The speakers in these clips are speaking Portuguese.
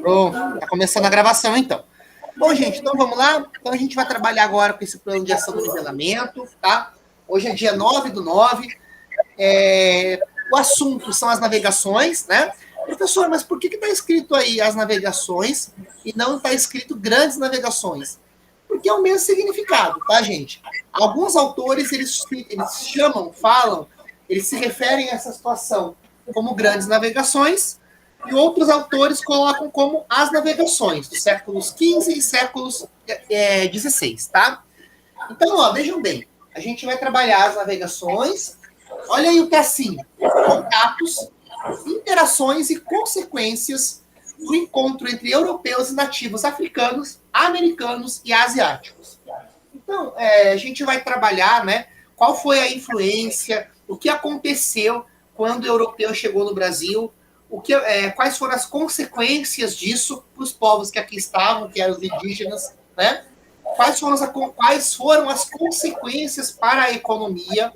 Pronto, tá começando a gravação então. Bom, gente, então vamos lá. Então a gente vai trabalhar agora com esse plano de ação do nivelamento, tá? Hoje é dia 9/9. O assunto são as navegações, né? Professor, mas por que está escrito aí as navegações e não está escrito grandes navegações? Porque é o mesmo significado, tá, gente? Alguns autores, eles chamam, falam, eles se referem a essa situação como grandes navegações, e outros autores colocam como as navegações dos séculos XV e séculos XVI, tá? Então, ó, vejam bem, a gente vai trabalhar as navegações. Olha aí o pecinho: contatos, interações e consequências do encontro entre europeus e nativos africanos, americanos e asiáticos. Então, a gente vai trabalhar, né, qual foi a influência, o que aconteceu quando o europeu chegou no Brasil, quais foram as consequências disso para os povos que aqui estavam, que eram os indígenas, né? Quais foram as consequências para a economia.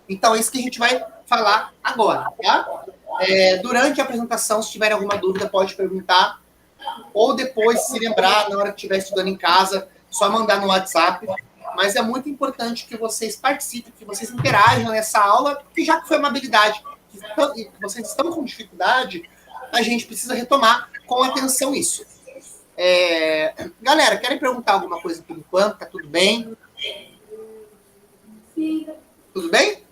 Então, é isso que a gente vai falar agora, tá? Durante a apresentação, se tiver alguma dúvida, pode perguntar, ou depois, se lembrar, na hora que estiver estudando em casa, só mandar no WhatsApp. Mas é muito importante que vocês participem, que vocês interajam nessa aula, porque já que foi uma habilidade que vocês estão com dificuldade, a gente precisa retomar com atenção isso. Galera, querem perguntar alguma coisa por enquanto? Tá tudo bem? Sim. Tudo bem?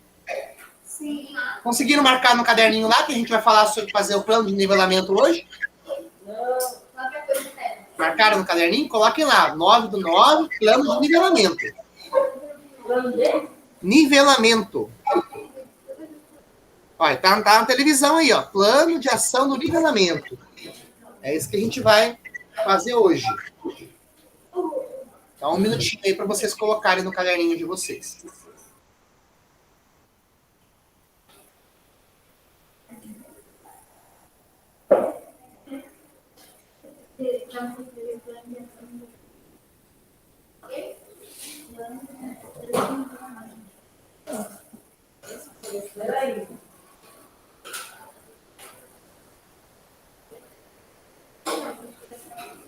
Sim. Conseguiram marcar no caderninho lá que a gente vai falar sobre fazer o plano de nivelamento hoje? Não. Marcaram no caderninho? Coloquem lá, 9/9, plano de nivelamento. Nivelamento. Olha, tá na televisão aí, ó. Plano de ação do nivelamento. É isso que a gente vai fazer hoje. Dá um minutinho aí para vocês colocarem no caderninho de vocês. Peraí.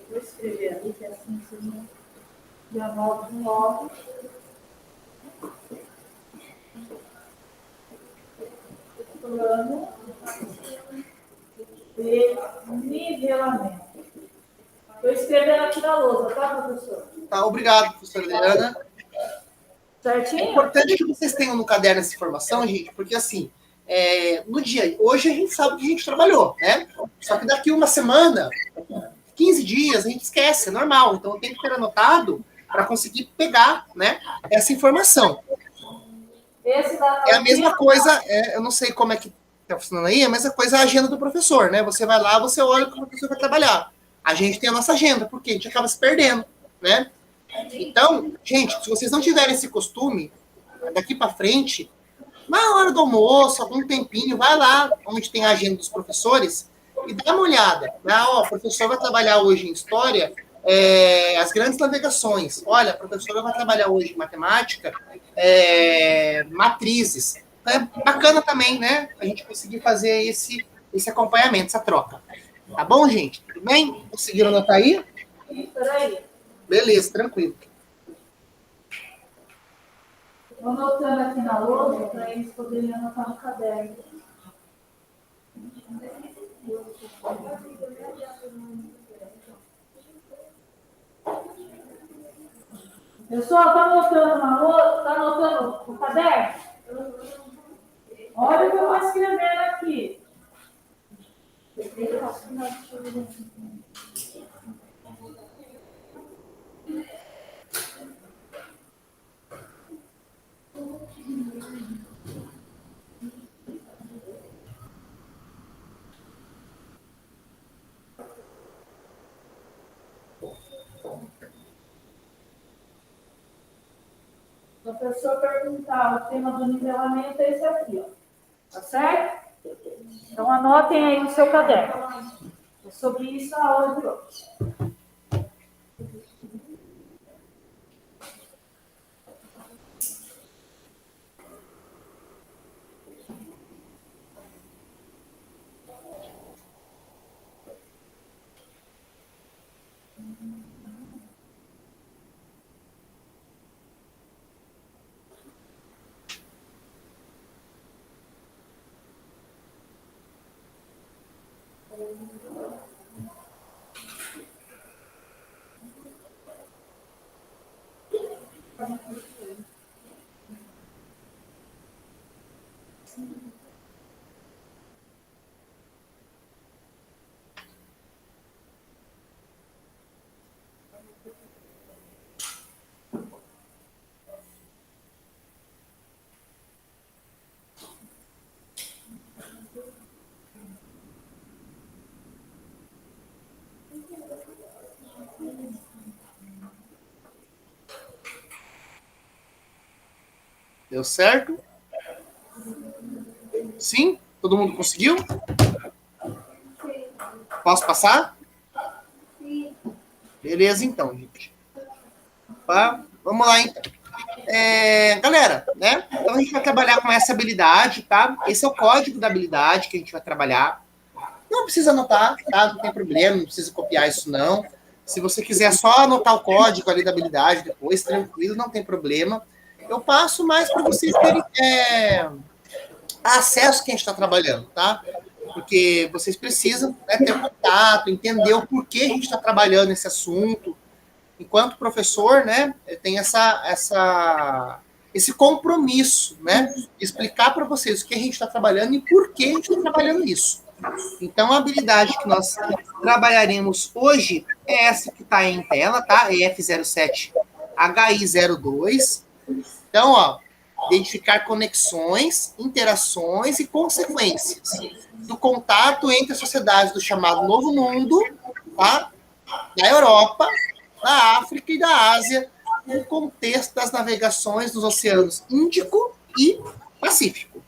Vou escrever aqui, que assim vocês já voltam logo. Plano de nivelamento. Estou escrevendo aqui na lousa, tá, professor? Tá, obrigado, professora Adriana. Certinho? É importante que vocês tenham no caderno essa informação, gente, porque assim, no dia, hoje a gente sabe que a gente trabalhou, né? Só que daqui uma semana, 15 dias, a gente esquece, é normal. Então tem que ter anotado para conseguir pegar, né, essa informação. É a mesma coisa, eu não sei como é que está funcionando aí, é a mesma coisa a agenda do professor, né? Você vai lá, você olha o que o professor vai trabalhar. A gente tem a nossa agenda, porque a gente acaba se perdendo, né? Então, gente, se vocês não tiverem esse costume, daqui para frente, na hora do almoço, algum tempinho, vai lá onde tem a agenda dos professores e dá uma olhada. Né? Ó, o professor vai trabalhar hoje em história as grandes navegações. Olha, a professora vai trabalhar hoje em matemática, matrizes. Então é bacana também, né? A gente conseguir fazer esse acompanhamento, essa troca. Tá bom, gente? Tudo bem? Conseguiram anotar aí? Peraí. Beleza, tranquilo. Vou anotando aqui na lousa para eles poderem anotar no caderno. Pessoal, tá anotando na lousa? Tá anotando no caderno? Olha o que eu estou escrevendo aqui. Se o professor perguntar, o tema do nivelamento é esse aqui, ó. Tá certo? Então anotem aí no seu caderno. É sobre isso a aula de hoje. Deu certo? Sim? Todo mundo conseguiu? Posso passar? Beleza, então, gente. Tá? Vamos lá, então. Galera, né? Então a gente vai trabalhar com essa habilidade, tá? Esse é o código da habilidade que a gente vai trabalhar. Não precisa anotar, tá? Não tem problema, não precisa copiar isso, não. Se você quiser só anotar o código ali da habilidade depois, tranquilo, não tem problema. Eu passo mais para vocês terem acesso que a gente está trabalhando, tá? Porque vocês precisam, né, ter contato, entender o porquê a gente está trabalhando esse assunto. Enquanto professor, né, tem esse compromisso, né, de explicar para vocês o que a gente está trabalhando e por que a gente está trabalhando isso. Então, a habilidade que nós trabalharemos hoje é essa que está em tela, tá? EF07HI02. Então, ó, identificar conexões, interações e consequências do contato entre as sociedades do chamado Novo Mundo, tá? Da Europa, da África e da Ásia, no contexto das navegações dos oceanos Índico e Pacífico.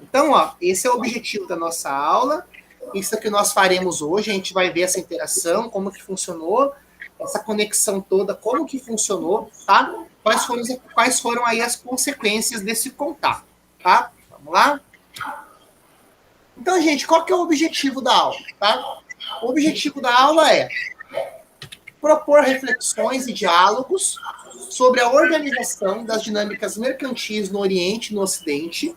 Então, ó, esse é o objetivo da nossa aula. Isso é o que nós faremos hoje. A gente vai ver essa interação, como que funcionou, essa conexão toda, como que funcionou, tá? Quais foram aí as consequências desse contato, tá? Vamos lá? Então, gente, qual que é o objetivo da aula, tá? O objetivo da aula é propor reflexões e diálogos sobre a organização das dinâmicas mercantis no Oriente e no Ocidente.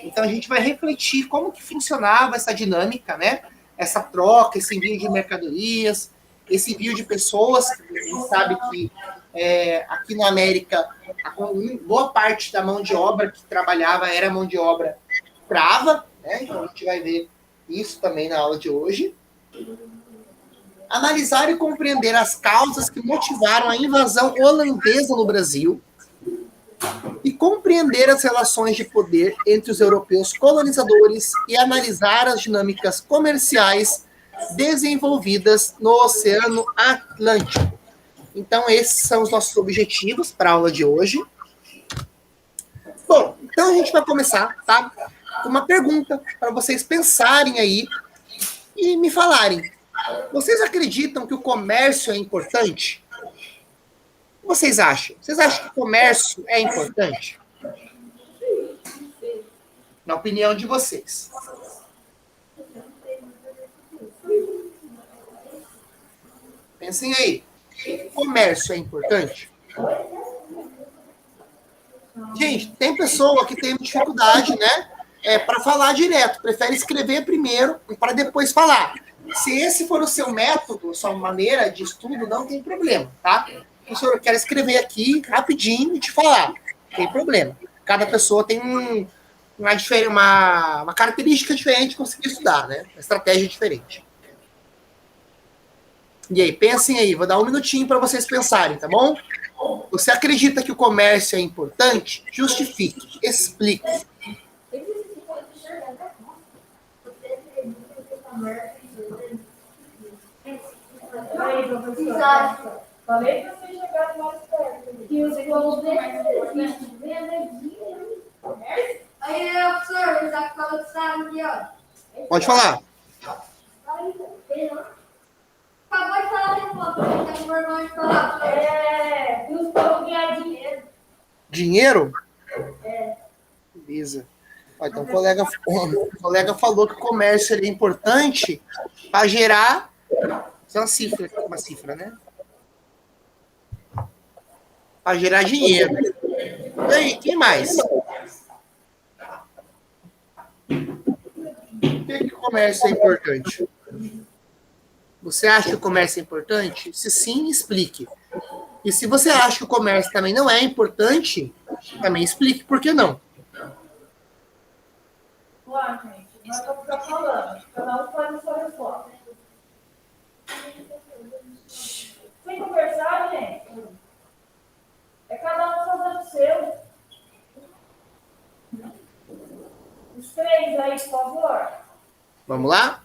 Então, a gente vai refletir como que funcionava essa dinâmica, né? Essa troca, esse envio de mercadorias, esse envio de pessoas. A gente sabe que aqui na América, boa parte da mão de obra que trabalhava era mão de obra escrava, né? Então, a gente vai ver isso também na aula de hoje. Analisar e compreender as causas que motivaram a invasão holandesa no Brasil e compreender as relações de poder entre os europeus colonizadores e analisar as dinâmicas comerciais desenvolvidas no Oceano Atlântico. Então, esses são os nossos objetivos para a aula de hoje. Bom, então a gente vai começar, tá? Com uma pergunta para vocês pensarem aí e me falarem. Vocês acreditam que o comércio é importante? O que vocês acham? Vocês acham que o comércio é importante? Na opinião de vocês. Pensem aí. O comércio é importante? Gente, tem pessoa que tem dificuldade, né? Para falar direto. Prefere escrever primeiro para depois falar. Se esse for o seu método, sua maneira de estudo, não tem problema, tá? Professor, eu quero escrever aqui rapidinho e te falar. Não tem problema. Cada pessoa tem uma característica diferente de conseguir estudar, né? Uma estratégia diferente. E aí, pensem aí. Vou dar um minutinho para vocês pensarem, tá bom? Você acredita que o comércio é importante? Justifique, explique. Falei para vocês chegarem mais perto. Que os povos aí, professor, já falou que sabe aqui, ó. Pode falar. Acabou de falar de novo, tá com vergonha de falar. Que os povos ganham dinheiro. Dinheiro? Beleza. Então, o colega falou que o comércio é importante para gerar. Isso é uma cifra, né? Para gerar dinheiro. E aí, quem mais? Por que o comércio é importante? Você acha que o comércio é importante? Se sim, explique. E se você acha que o comércio também não é importante, também explique por que não. Lá, gente, nós vamos ficar falando. Cada um faz a sua resposta. Sem conversar, gente. É cada um fazendo o seu. Os três aí, por favor. Vamos lá?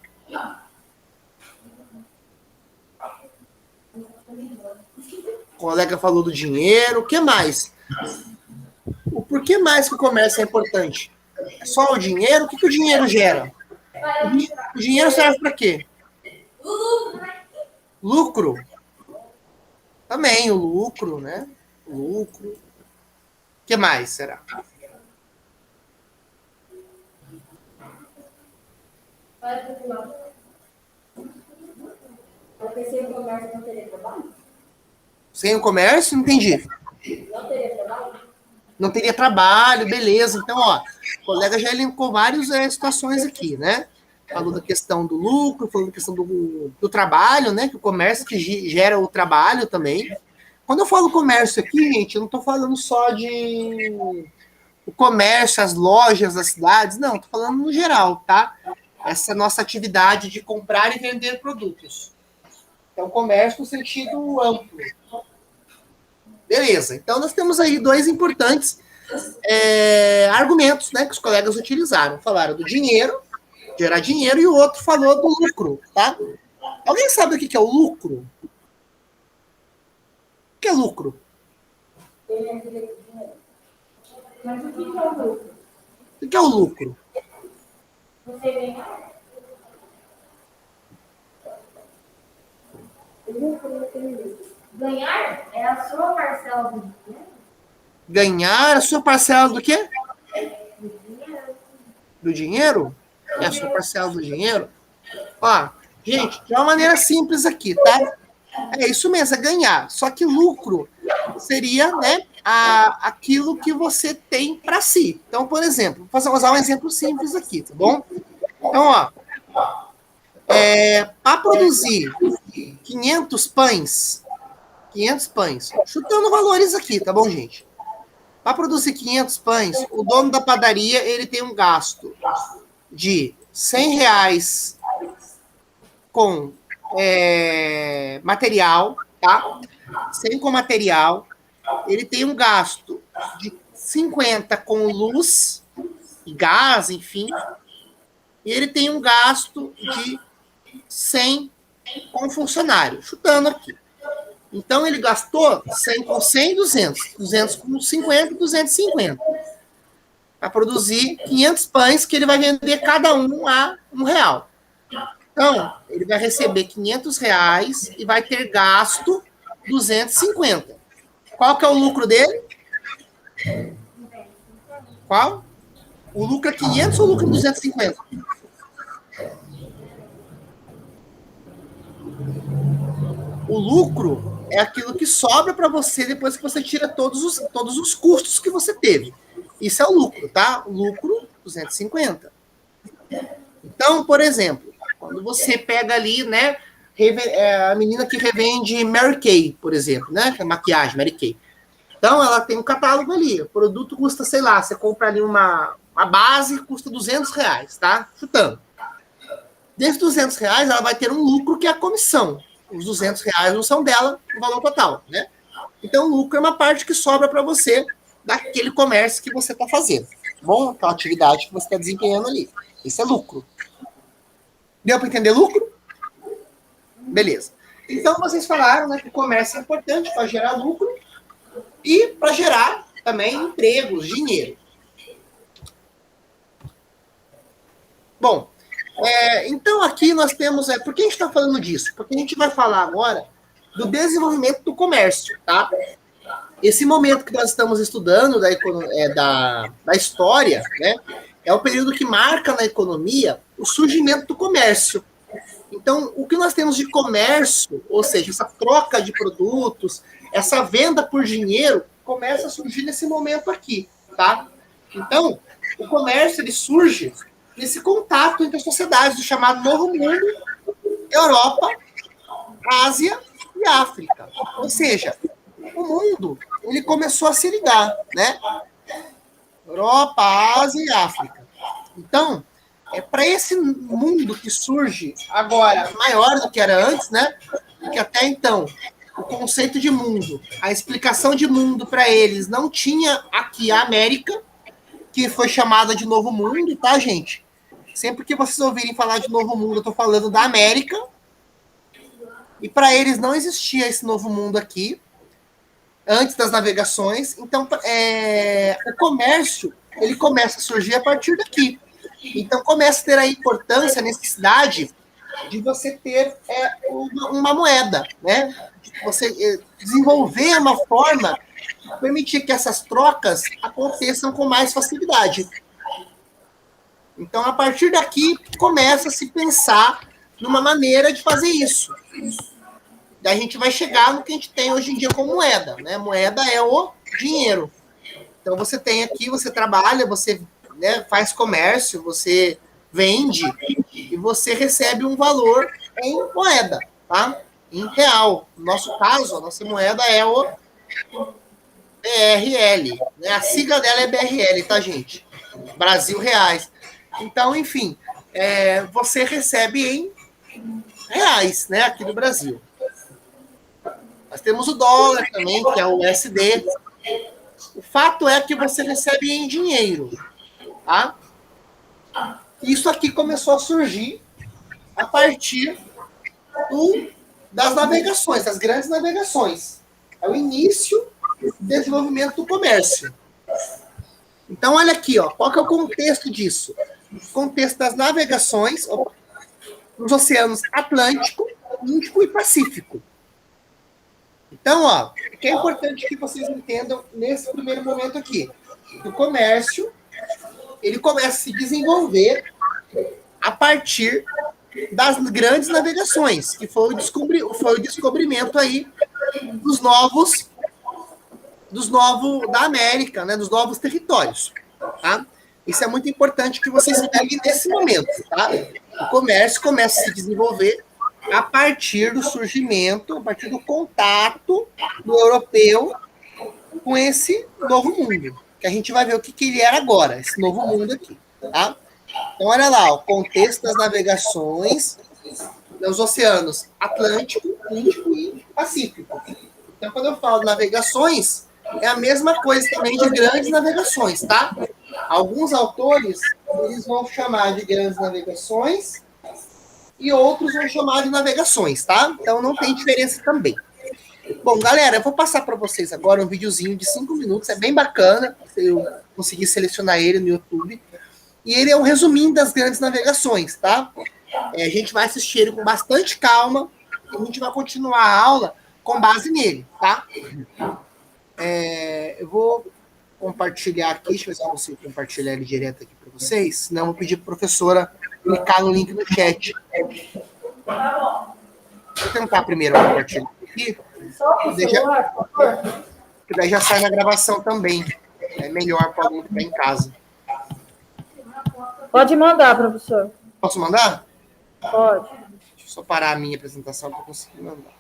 O colega falou do dinheiro. O que mais? Por que mais que o comércio é importante? É só o dinheiro? O que o dinheiro gera? O dinheiro serve para quê? Lucro. Também o lucro, né? Lucro. O que mais será? Porque sem o comércio não teria trabalho? Sem o comércio, não entendi. Não teria trabalho? Não teria trabalho, beleza. Então, ó, o colega já elencou várias situações aqui, né? Falou da questão do lucro, falou da questão do trabalho, né? Que o comércio que gera o trabalho também. Quando eu falo comércio aqui, gente, eu não estou falando só de o comércio, as lojas das cidades, não, estou falando no geral, tá? Essa nossa atividade de comprar e vender produtos. Então, comércio no sentido amplo. Beleza, então nós temos aí dois importantes argumentos, né, que os colegas utilizaram. Falaram do dinheiro, gerar dinheiro, e o outro falou do lucro, tá? Alguém sabe o que é o lucro? O que é lucro? Mas o que é o lucro? O que é o lucro? Você ganhar? Ganhar é a sua parcela do dinheiro? Ganhar a sua parcela do quê? Do dinheiro? É a sua parcela do dinheiro? Ó, gente, de uma maneira simples aqui, tá? É isso mesmo, é ganhar. Só que lucro seria, né, aquilo que você tem para si. Então, por exemplo, vou usar um exemplo simples aqui, tá bom? Então, ó, para produzir 500 pães, chutando valores aqui, tá bom, gente? Para produzir 500 pães, o dono da padaria, ele tem um gasto de R$100 com material, tá? 100 com material. Ele tem um gasto de 50 com luz e gás, enfim. E ele tem um gasto de 100 com funcionário, chutando aqui. Então, ele gastou 100 com 100, 200. 200 com 50, 250. Para produzir 500 pães que ele vai vender cada um a R$1. Então, ele vai receber R$500 e vai ter gasto 250. Qual que é o lucro dele? Qual? O lucro é 500 ou o lucro é 250? O lucro é aquilo que sobra para você depois que você tira todos os custos que você teve. Isso é o lucro, tá? O lucro, 250. Então, por exemplo, quando você pega ali, né, a menina que revende Mary Kay, por exemplo, né, que é maquiagem, Mary Kay. Então, ela tem um catálogo ali. O produto custa, sei lá, você compra ali uma base, custa R$200, tá? Chutando. Desses R$200, ela vai ter um lucro que é a comissão. Os R$200 não são dela, o valor total, né? Então, o lucro é uma parte que sobra para você daquele comércio que você está fazendo. Bom, aquela atividade que você está desempenhando ali. Isso é lucro. Deu para entender lucro? Beleza. Então, vocês falaram, né, que o comércio é importante para gerar lucro e para gerar também empregos, dinheiro. Bom, então aqui nós temos... por que a gente está falando disso? Porque a gente vai falar agora do desenvolvimento do comércio, tá? Esse momento que nós estamos estudando da história, né, é o período que marca na economia o surgimento do comércio. Então, o que nós temos de comércio, ou seja, essa troca de produtos, essa venda por dinheiro, começa a surgir nesse momento aqui, tá? Então, o comércio, ele surge nesse contato entre as sociedades do chamado Novo Mundo, Europa, Ásia e África. Ou seja, o mundo ele começou a se ligar, né? Europa, Ásia e África. Então, é para esse mundo que surge agora maior do que era antes, né? Porque até então o conceito de mundo, a explicação de mundo para eles não tinha aqui a América, que foi chamada de Novo Mundo, tá, gente? Sempre que vocês ouvirem falar de Novo Mundo, eu estou falando da América. E para eles não existia esse Novo Mundo aqui, antes das navegações. Então, o comércio ele começa a surgir a partir daqui. Então, começa a ter a importância, a necessidade de você ter uma moeda, né? De você desenvolver uma forma de permitir que essas trocas aconteçam com mais facilidade. Então, a partir daqui, começa a se pensar numa maneira de fazer isso. Daí a gente vai chegar no que a gente tem hoje em dia como moeda, né? Moeda é o dinheiro. Então, você tem aqui, você trabalha, você, né, faz comércio, você vende e você recebe um valor em moeda, tá? Em real. No nosso caso, a nossa moeda é o BRL, né? A sigla dela é BRL, tá, gente? Brasil Reais. Então, enfim, você recebe em reais, né, aqui no Brasil. Nós temos o dólar também, que é o USD. O fato é que você recebe em dinheiro, tá? Isso aqui começou a surgir a partir das navegações, das grandes navegações. É o início do desenvolvimento do comércio. Então, olha aqui, ó, qual que é o contexto disso? O contexto das navegações nos oceanos Atlântico, Índico e Pacífico. Então, ó, o que é importante que vocês entendam nesse primeiro momento aqui? O comércio, ele começa a se desenvolver a partir das grandes navegações, que foi o descobrimento aí da América, né, dos novos territórios, tá? Isso é muito importante que vocês peguem nesse momento, tá? O comércio começa a se desenvolver a partir do surgimento, a partir do contato do europeu com esse novo mundo, que a gente vai ver o que ele era agora, esse novo mundo aqui, tá? Então, olha lá, o contexto das navegações nos oceanos Atlântico, Índico e Pacífico. Então, quando eu falo navegações, é a mesma coisa também de grandes navegações, tá? Alguns autores, eles vão chamar de grandes navegações e outros vão chamar de navegações, tá? Então, não tem diferença também. Bom, galera, eu vou passar para vocês agora um videozinho de 5 minutos, é bem bacana, eu consegui selecionar ele no YouTube, e ele é um resuminho das grandes navegações, tá? A gente vai assistir ele com bastante calma, e a gente vai continuar a aula com base nele, tá? Eu vou compartilhar aqui, deixa eu ver se eu consigo compartilhar ele direto aqui para vocês, senão eu vou pedir para a professora clicar no link no chat. Vou tentar primeiro compartilhar aqui, que daí já sai na gravação também. É melhor para o aluno ficar em casa. Pode mandar, professor. Posso mandar? Pode. Deixa eu só parar a minha apresentação para conseguir mandar.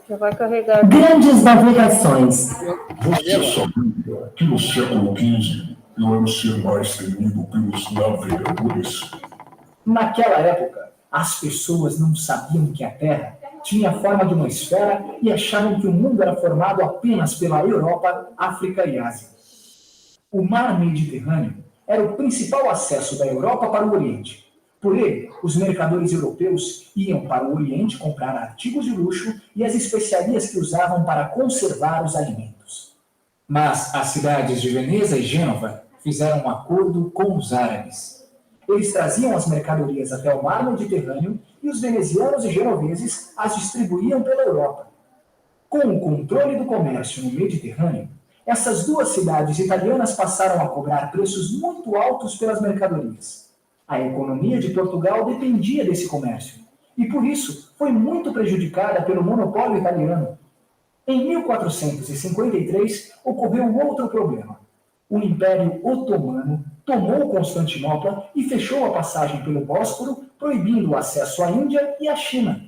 Já vai carregar. Grandes navegações. Você sabia que no século XV eu era o ser mais temido pelos navegadores? Naquela época, as pessoas não sabiam que a Terra tinha a forma de uma esfera e achavam que o mundo era formado apenas pela Europa, África e Ásia. O mar Mediterrâneo era o principal acesso da Europa para o Oriente. Por ele, os mercadores europeus iam para o Oriente comprar artigos de luxo e as especiarias que usavam para conservar os alimentos. Mas as cidades de Veneza e Gênova fizeram um acordo com os árabes. Eles traziam as mercadorias até o mar Mediterrâneo e os venezianos e genoveses as distribuíam pela Europa. Com o controle do comércio no Mediterrâneo, essas duas cidades italianas passaram a cobrar preços muito altos pelas mercadorias. A economia de Portugal dependia desse comércio, e por isso foi muito prejudicada pelo monopólio italiano. Em 1453 ocorreu outro problema. O Império Otomano tomou Constantinopla e fechou a passagem pelo Bósforo, proibindo o acesso à Índia e à China.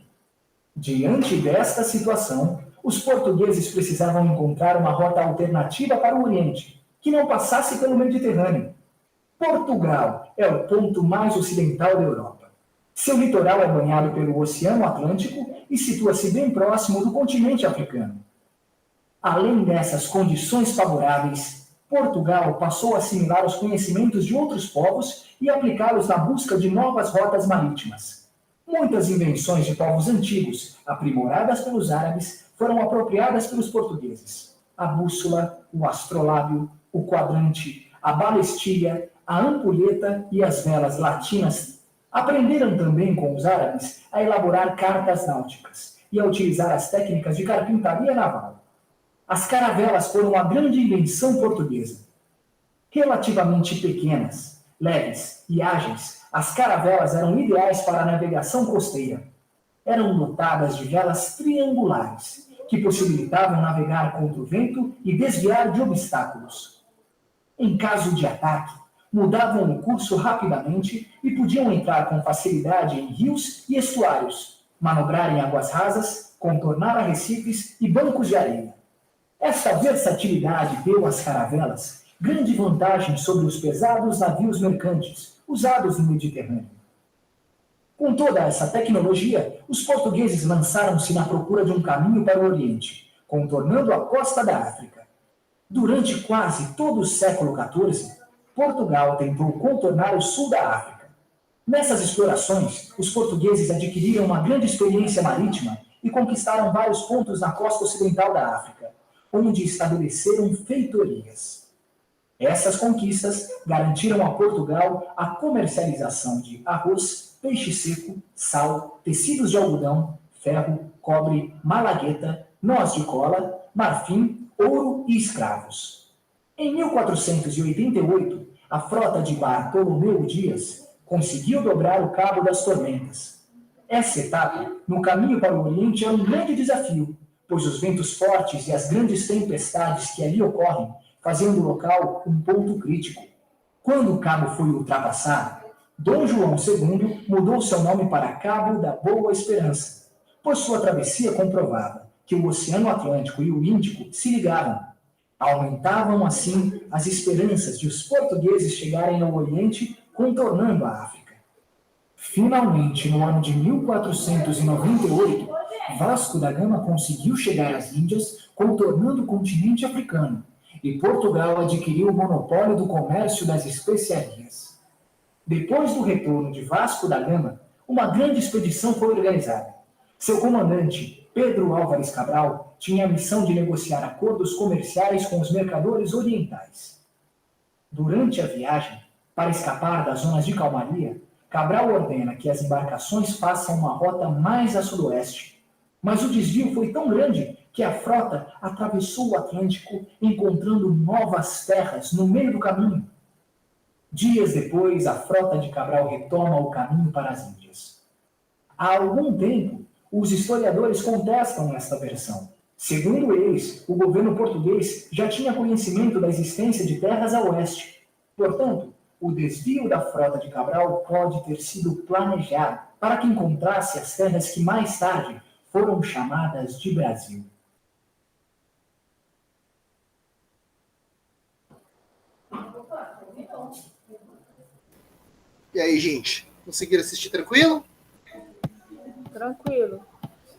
Diante desta situação, os portugueses precisavam encontrar uma rota alternativa para o Oriente, que não passasse pelo Mediterrâneo. Portugal é o ponto mais ocidental da Europa. Seu litoral é banhado pelo Oceano Atlântico e situa-se bem próximo do continente africano. Além dessas condições favoráveis, Portugal passou a assimilar os conhecimentos de outros povos e aplicá-los na busca de novas rotas marítimas. Muitas invenções de povos antigos, aprimoradas pelos árabes, foram apropriadas pelos portugueses. A bússola, o astrolábio, o quadrante, a balestilha, a ampulheta e as velas latinas. Aprenderam também com os árabes a elaborar cartas náuticas e a utilizar as técnicas de carpintaria naval. As caravelas foram a grande invenção portuguesa. Relativamente pequenas, leves e ágeis, as caravelas eram ideais para a navegação costeira. Eram dotadas de velas triangulares, que possibilitavam navegar contra o vento e desviar de obstáculos. Em caso de ataque, mudavam o curso rapidamente e podiam entrar com facilidade em rios e estuários, manobrar em águas rasas, contornar arrecifes e bancos de areia. Esta versatilidade deu às caravelas grande vantagem sobre os pesados navios mercantes usados no Mediterrâneo. Com toda essa tecnologia, os portugueses lançaram-se na procura de um caminho para o Oriente, contornando a costa da África. Durante quase todo o século XIV, Portugal tentou contornar o sul da África. Nessas explorações, os portugueses adquiriram uma grande experiência marítima e conquistaram vários pontos na costa ocidental da África, onde estabeleceram feitorias. Essas conquistas garantiram a Portugal a comercialização de arroz, peixe seco, sal, tecidos de algodão, ferro, cobre, malagueta, noz de cola, marfim, ouro e escravos. Em 1488, a frota de Bartolomeu Dias conseguiu dobrar o Cabo das Tormentas. Essa etapa, no caminho para o Oriente, é um grande desafio, pois os ventos fortes e as grandes tempestades que ali ocorrem faziam do local um ponto crítico. Quando o cabo foi ultrapassado, Dom João II mudou seu nome para Cabo da Boa Esperança, pois sua travessia comprovava que o Oceano Atlântico e o Índico se ligavam. Aumentavam, assim, as esperanças de os portugueses chegarem ao Oriente, contornando a África. Finalmente, no ano de 1498, Vasco da Gama conseguiu chegar às Índias, contornando o continente africano, e Portugal adquiriu o monopólio do comércio das especiarias. Depois do retorno de Vasco da Gama, uma grande expedição foi organizada. Seu comandante, Pedro Álvares Cabral, tinha a missão de negociar acordos comerciais com os mercadores orientais. Durante a viagem, para escapar das zonas de calmaria, Cabral ordena que as embarcações façam uma rota mais a sudoeste, mas o desvio foi tão grande que a frota atravessou o Atlântico, encontrando novas terras no meio do caminho. Dias depois, a frota de Cabral retoma o caminho para as Índias. Há algum tempo, os historiadores contestam esta versão. Segundo eles, o governo português já tinha conhecimento da existência de terras a oeste. Portanto, o desvio da frota de Cabral pode ter sido planejado para que encontrasse as terras que mais tarde foram chamadas de Brasil. E aí, gente? Conseguiram assistir tranquilo? Tranquilo.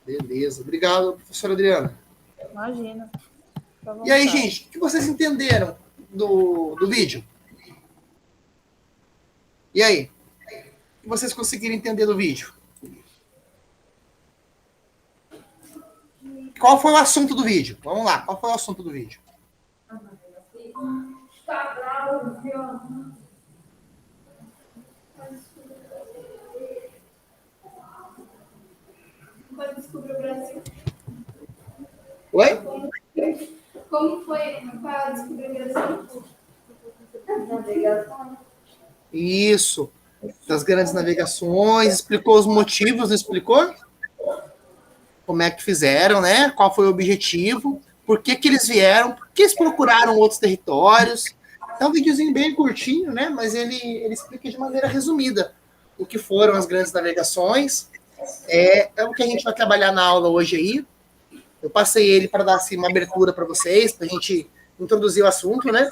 Beleza. Obrigado, professora Adriana. Imagina. E aí, gente, o que vocês entenderam do vídeo? E aí? O que vocês conseguiram entender do vídeo? Qual foi o assunto do vídeo? Vamos lá, qual foi o assunto do vídeo? Como descobriu o Brasil? Oi? Como foi para descobrir o Brasil? Navegação. Isso. das grandes navegações, explicou os motivos, não explicou? Como é que fizeram, né? Qual foi o objetivo, por que que eles vieram, por que eles procuraram outros territórios. É um videozinho bem curtinho, né? Mas ele explica de maneira resumida o que foram as grandes navegações. É o que a gente vai trabalhar na aula hoje aí. Eu passei ele para dar assim, uma abertura para vocês, para a gente introduzir o assunto, né?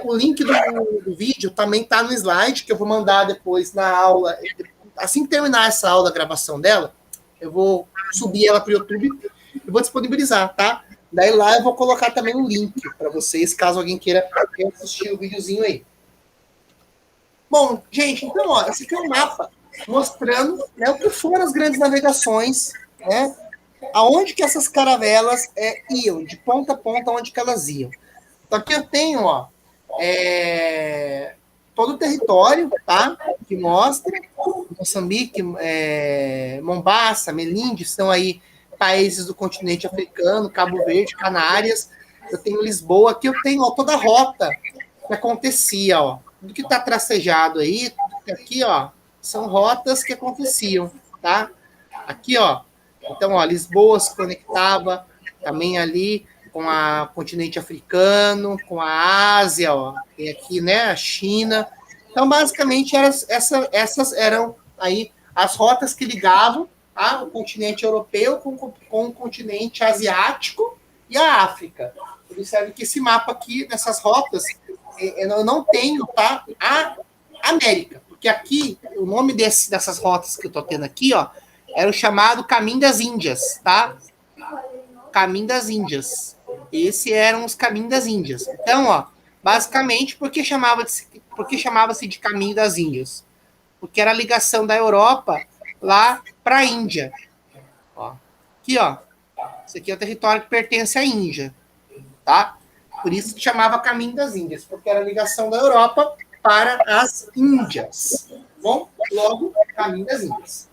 O link do vídeo também está no slide, que eu vou mandar depois na aula. Assim que terminar essa aula, a gravação dela, eu vou subir ela para o YouTube e vou disponibilizar, tá? Daí lá eu vou colocar também um link para vocês, caso alguém queira assistir o videozinho aí. Bom, gente, então, ó, esse aqui é um mapa mostrando, né, o que foram as grandes navegações, né? Aonde que essas caravelas iam, de ponta a ponta, onde que elas iam. Então aqui eu tenho, ó, todo o território, tá? Que mostra Moçambique, Mombaça, Melinde, são aí países do continente africano, Cabo Verde, Canárias. Eu tenho Lisboa, aqui eu tenho, ó, toda a rota que acontecia, ó. Tudo que está tracejado aí, aqui, ó, são rotas que aconteciam, tá? Aqui, ó, então, ó, Lisboa se conectava também ali com o continente africano, com a Ásia, ó, tem aqui, né, a China. Então, basicamente, essas eram aí as rotas que ligavam, tá, o continente europeu com o continente asiático e a África. Observe que esse mapa aqui, dessas rotas, eu não tenho, tá, a América, porque aqui, o nome dessas rotas que eu tô tendo aqui, ó, era o chamado Caminho das Índias, tá? Caminho das Índias. Esses eram os Caminhos das Índias. Então, ó, basicamente, por que chamava-se de Caminho das Índias? Porque era a ligação da Europa lá para a Índia. Ó, aqui, ó. Esse aqui é o território que pertence à Índia, tá? Por isso que chamava Caminho das Índias, porque era a ligação da Europa para as Índias. Bom, logo, Caminho das Índias.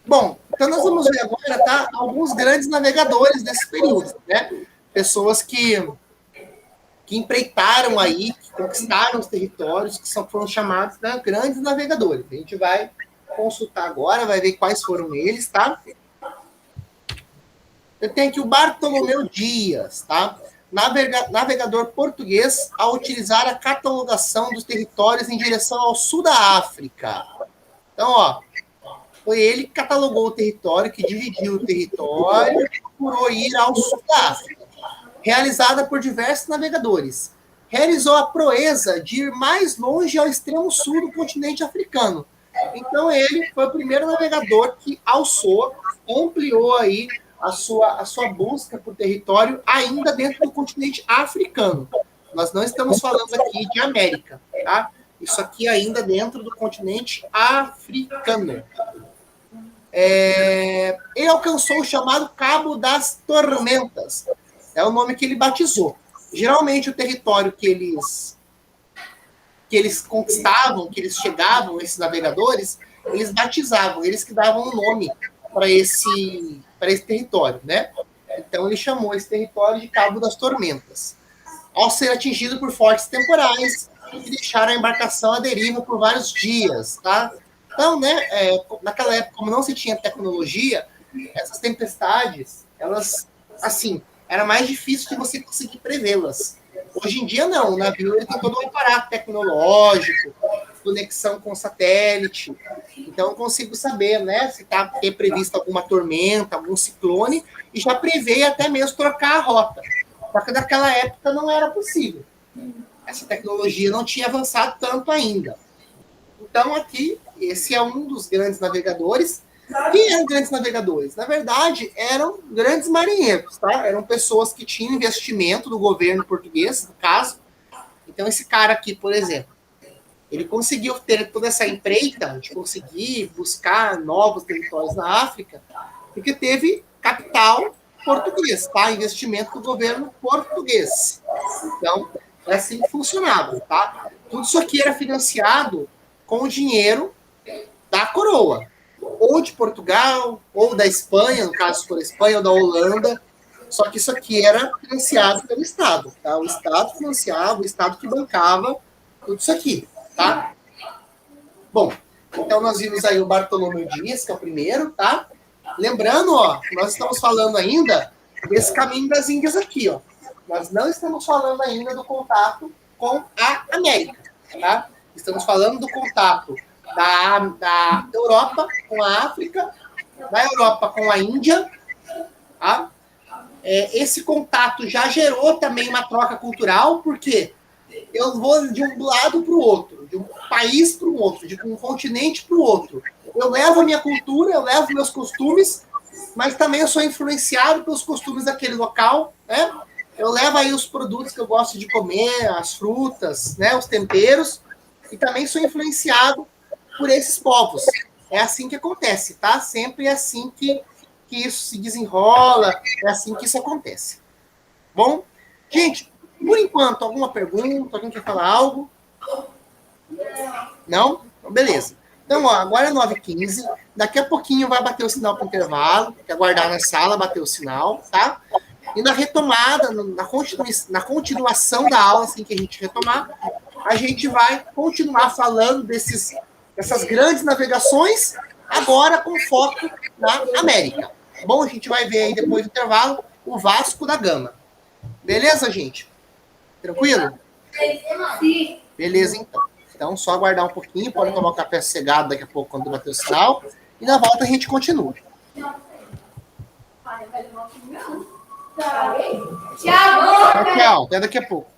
Bom, então nós vamos ver agora, tá, alguns grandes navegadores desse período, né? Pessoas que empreitaram aí, que conquistaram os territórios, que foram chamados, né, grandes navegadores. A gente vai consultar agora, vai ver quais foram eles, tá? Eu tenho aqui o Bartolomeu Dias, tá? Navegador português a utilizar a catalogação dos territórios em direção ao sul da África. Então, ó, foi ele que catalogou o território, que dividiu o território e procurou ir ao sul da África. Realizada por diversos navegadores. Realizou a proeza de ir mais longe ao extremo sul do continente africano. Então, ele foi o primeiro navegador que alçou, ampliou aí a sua busca por território ainda dentro do continente africano. Nós não estamos falando aqui de América, tá? Isso aqui ainda dentro do continente africano. Ele alcançou o chamado Cabo das Tormentas. É o nome que ele batizou. Geralmente o território que eles conquistavam, que eles chegavam, esses navegadores, eles batizavam, eles que davam o nome para esse território, né? Então ele chamou esse território de Cabo das Tormentas. Ao ser atingido por fortes temporais, que deixaram a embarcação à deriva por vários dias, tá? Então, né, naquela época, como não se tinha tecnologia, essas tempestades, elas, assim, era mais difícil de você conseguir prevê-las. Hoje em dia, não. O navio ele tem todo um aparato tecnológico, conexão com satélite. Então, eu consigo saber, né, se tem previsto alguma tormenta, algum ciclone, e já prevê até mesmo trocar a rota. Porque naquela época não era possível. Essa tecnologia não tinha avançado tanto ainda. Então, aqui, esse é um dos grandes navegadores. Quem eram grandes navegadores? Na verdade, eram grandes marinheiros, tá? Eram pessoas que tinham investimento do governo português, no caso. Então, esse cara aqui, por exemplo, ele conseguiu ter toda essa empreita de conseguir buscar novos territórios na África, porque teve capital português, tá? Investimento do governo português. Então, é assim que funcionava, tá? Tudo isso aqui era financiado com o dinheiro da coroa, ou de Portugal, ou da Espanha, no caso se for a Espanha, ou da Holanda. Só que isso aqui era financiado pelo Estado, tá? O Estado financiava, o Estado que bancava tudo isso aqui, tá? Bom, então nós vimos aí o Bartolomeu Dias, que é o primeiro, tá? Lembrando, ó, nós estamos falando ainda desse caminho das Índias aqui, ó. Nós não estamos falando ainda do contato com a América, tá? Estamos falando do contato da Europa com a África, da Europa com a Índia, tá? Esse contato já gerou também uma troca cultural, porque eu vou de um lado para o outro, de um país para o outro, de um continente para o outro. Eu levo a minha cultura, eu levo meus costumes, mas também eu sou influenciado pelos costumes daquele local, né? Eu levo aí os produtos que eu gosto de comer, as frutas, né, os temperos, e também sou influenciado por esses povos. É assim que acontece, tá? Sempre é assim que isso se desenrola, é assim que isso acontece. Bom, gente, por enquanto, alguma pergunta? Alguém quer falar algo? Não? Então, beleza. Então, ó, agora é 9h15. Daqui a pouquinho vai bater o sinal para o intervalo. Tem que aguardar na sala bater o sinal, tá? E na retomada, na continuação da aula, assim que a gente retomar, a gente vai continuar falando dessas grandes navegações, agora com foco na América. Bom, a gente vai ver aí depois do intervalo o Vasco da Gama. Beleza, gente? Tranquilo? Sim. Beleza, então. Então, só aguardar um pouquinho, pode tomar um café sossegado daqui a pouco, quando bater o sinal, e na volta a gente continua. Tchau. Tchau, até daqui a pouco.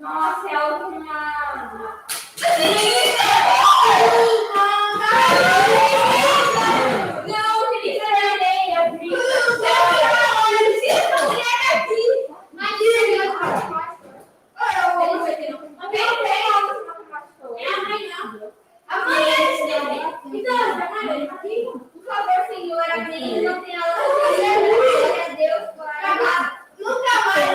Nossa, é a última. Não, Felipe, eu errei. Eu vi. Amanhã eles têm. Então, amanhã aqui. Por favor, Senhor, amém. Não tem aula de glória a Deus. Nunca mais.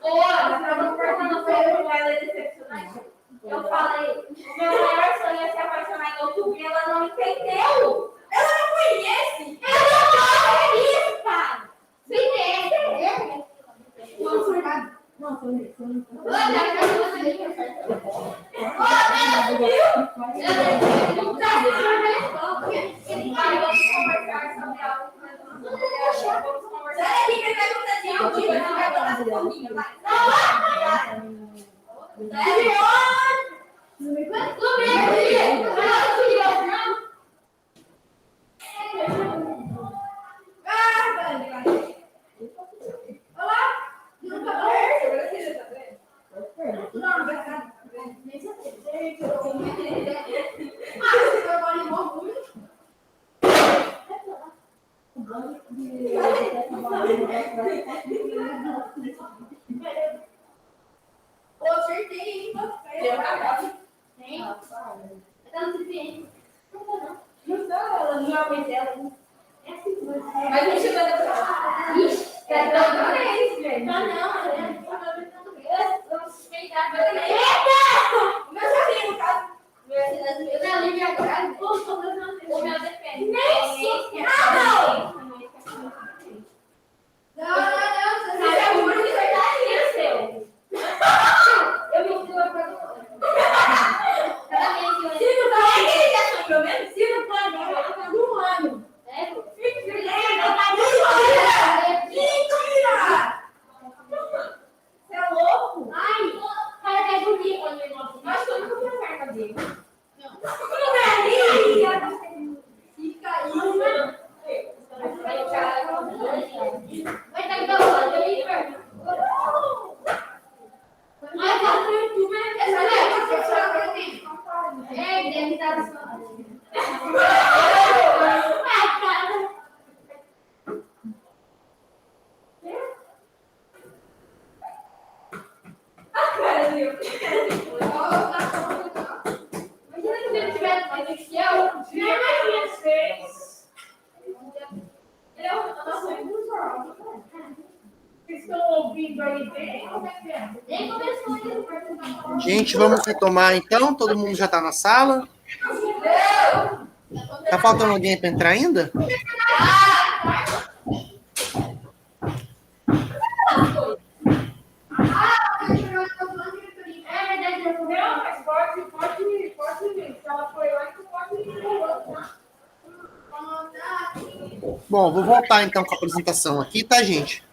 Olha, pra não cortar no fogo, ela é decepcionante. Eu falei, o meu maior sonho é se apaixonar em outubro e ela não entendeu. Ela não conhece. Ela não conhece, cara. Conhece. Não foi nada. Não, foi isso. Gente, vamos retomar então. Todo mundo já está na sala. Tá faltando alguém para entrar ainda? Bom, vou voltar então com a apresentação aqui, tá, gente?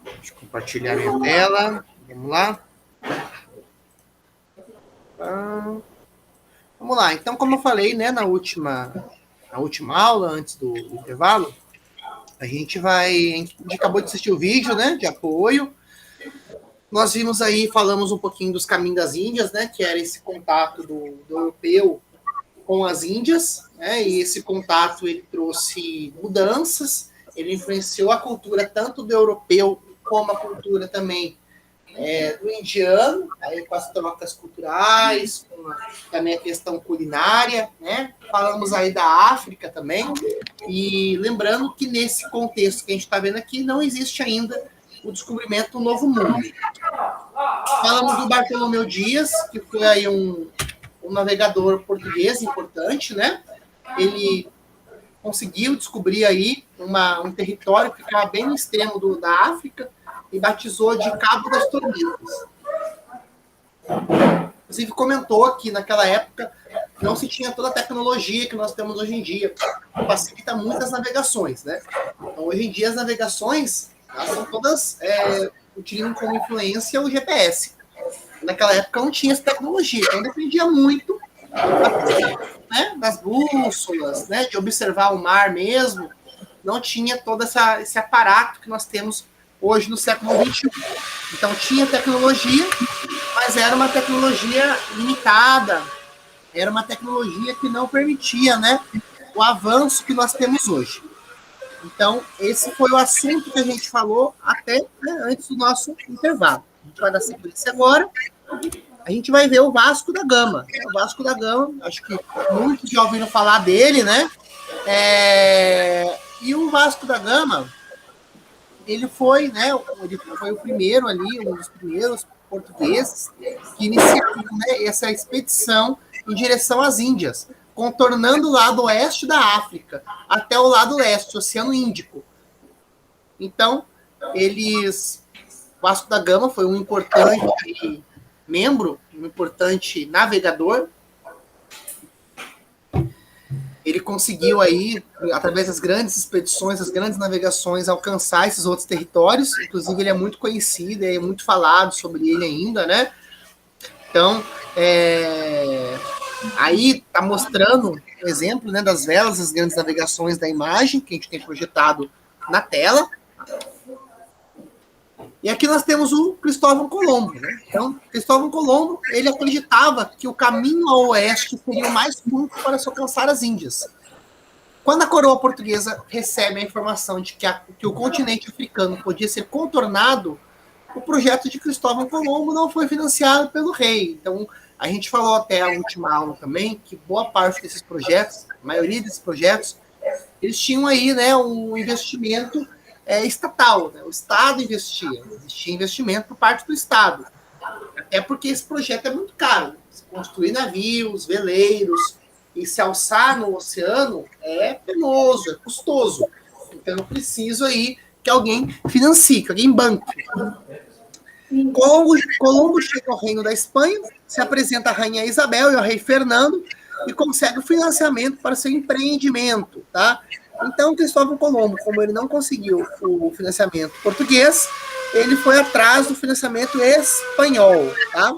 Deixa eu compartilhar minha tela. Vamos lá. Vamos lá. Então, como eu falei, né, na última aula, antes do intervalo, a gente acabou de assistir o vídeo, né, de apoio. Nós vimos aí, falamos um pouquinho dos caminhos das Índias, né, que era esse contato do europeu com as Índias, né, e esse contato ele trouxe mudanças, ele influenciou a cultura tanto do europeu como a cultura também do indiano, aí com as trocas culturais, com também a questão culinária, né? Falamos aí da África também, e lembrando que nesse contexto que a gente está vendo aqui, não existe ainda o descobrimento do Novo Mundo. Falamos do Bartolomeu Dias, que foi aí um navegador português importante, né? Ele conseguiu descobrir aí um território que ficava bem no extremo da África, e batizou de Cabo das Tormentas. Inclusive comentou que naquela época não se tinha toda a tecnologia que nós temos hoje em dia, que facilita muitas navegações, né? Então, hoje em dia as navegações são todas utilizam como influência o GPS. Naquela época não tinha essa tecnologia, então dependia muito das bússolas, né, de observar o mar mesmo. não tinha todo esse aparato que nós temos hoje no século XXI. Então, tinha tecnologia, mas era uma tecnologia limitada, era uma tecnologia que não permitia, né, o avanço que nós temos hoje. Então, esse foi o assunto que a gente falou até, né, antes do nosso intervalo. A gente vai dar sequência agora. A gente vai ver o Vasco da Gama. O Vasco da Gama, acho que muitos já ouviram falar dele, né? E o Vasco da Gama, ele foi, né? Ele foi o primeiro ali, um dos primeiros portugueses que iniciaram, né, essa expedição em direção às Índias, contornando o lado oeste da África até o lado leste, o Oceano Índico. Então, Vasco da Gama foi um importante membro, um importante navegador. Ele conseguiu aí, através das grandes expedições, das grandes navegações, alcançar esses outros territórios. Inclusive, ele é muito conhecido, é muito falado sobre ele ainda, né? Então, aí está mostrando um exemplo, né, das velas, das grandes navegações da imagem que a gente tem projetado na tela. E aqui nós temos o Cristóvão Colombo, né? Então, Cristóvão Colombo, ele acreditava que o caminho ao oeste seria o mais curto para se alcançar as Índias. Quando a coroa portuguesa recebe a informação de que o continente africano podia ser contornado, o projeto de Cristóvão Colombo não foi financiado pelo rei. Então, a gente falou até a última aula também que boa parte desses projetos, a maioria desses projetos, eles tinham aí, né, um investimento estatal, né? O Estado existia investimento por parte do Estado. Até porque esse projeto é muito caro. Se construir navios, veleiros e se alçar no oceano é penoso, é custoso. Então eu preciso aí que alguém financie, que alguém banque. Colombo chega ao reino da Espanha, se apresenta à rainha Isabel e ao rei Fernando e consegue o financiamento para seu empreendimento, tá? Então, Cristóvão Colombo, como ele não conseguiu o financiamento português, ele foi atrás do financiamento espanhol, tá?